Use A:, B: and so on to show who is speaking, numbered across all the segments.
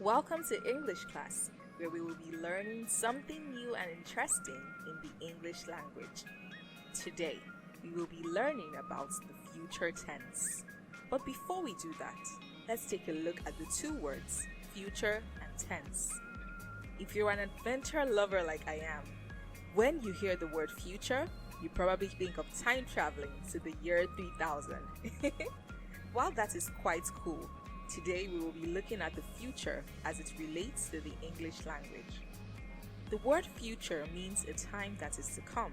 A: Welcome to English class, where we will be learning something new and interesting in the English language. Today, we will be learning about the future tense. But before we do that, let's take a look at the two words, future and tense. If you're an adventure lover like I am, when you hear the word future, you probably think of time traveling to the year 3000. While that is quite cool, today we will be looking at the future as it relates to the English language. The word future means a time that is to come.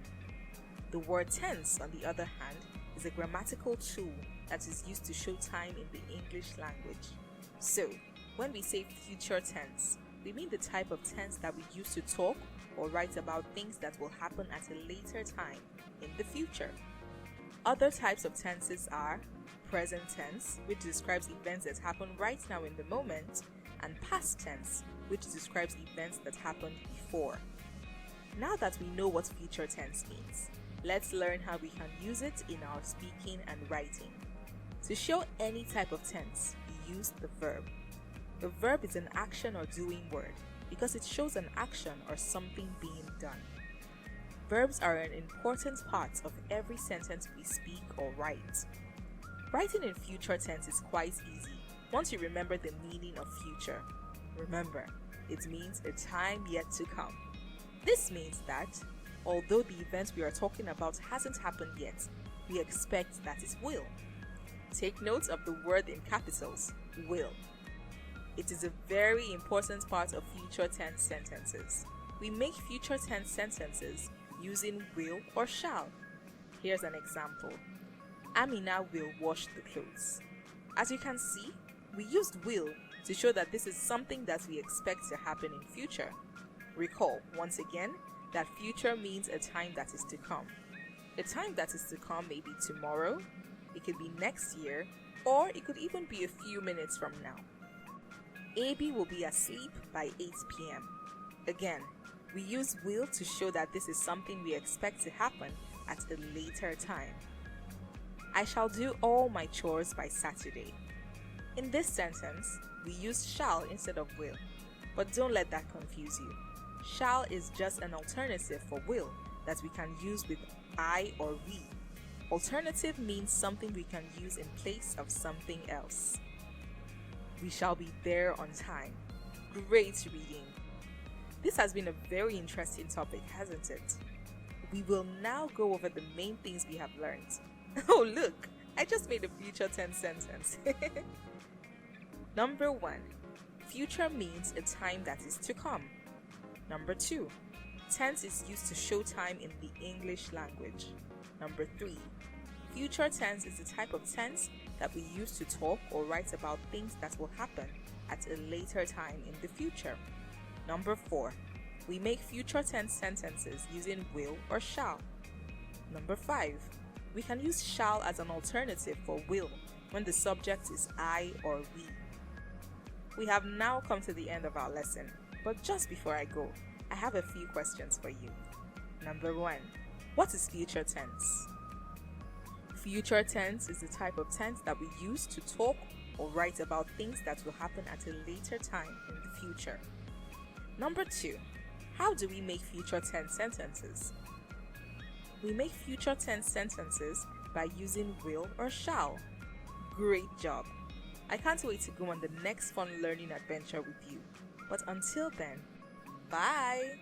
A: The word tense, on the other hand, is a grammatical tool that is used to show time in the English language. So, when we say future tense, we mean the type of tense that we use to talk or write about things that will happen at a later time in the future. Other types of tenses are present tense, which describes events that happen right now in the moment, and past tense, which describes events that happened before. Now that we know what future tense means, let's learn how we can use it in our speaking and writing. To show any type of tense, we use the verb. The verb is an action or doing word because it shows an action or something being done. Verbs are an important part of every sentence we speak or write. Writing in future tense is quite easy once you remember the meaning of future. Remember, it means a time yet to come. This means that, although the event we are talking about hasn't happened yet, we expect that it will. Take note of the word in capitals, will. It is a very important part of future tense sentences. We make future tense sentences using will or shall. Here's an example. Amina will wash the clothes. As you can see, we used will to show that this is something that we expect to happen in future. Recall, once again, that future means a time that is to come. A time that is to come may be tomorrow, it could be next year, or it could even be a few minutes from now. AB will be asleep by 8 p.m. Again, we use will to show that this is something we expect to happen at a later time. I shall do all my chores by Saturday. In this sentence, we use shall instead of will, but don't let that confuse you. Shall is just an alternative for will that we can use with I or we. Alternative means something we can use in place of something else. We shall be there on time. Great reading. This has been a very interesting topic, hasn't it? We will now go over the main things we have learned. Oh look, I just made a future tense sentence. Number 1. Future means a time that is to come. Number 2. Tense is used to show time in the English language. Number 3. Future tense is the type of tense that we use to talk or write about things that will happen at a later time in the future. Number 4. We make future tense sentences using will or shall. Number 5. We can use shall as an alternative for will when the subject is I or we. We have now come to the end of our lesson, but just before I go, I have a few questions for you. Number 1. What is future tense? Future tense is the type of tense that we use to talk or write about things that will happen at a later time in the future. Number 2. How do we make future tense sentences? We make future tense sentences by using will or shall. Great job! I can't wait to go on the next fun learning adventure with you. But until then, bye!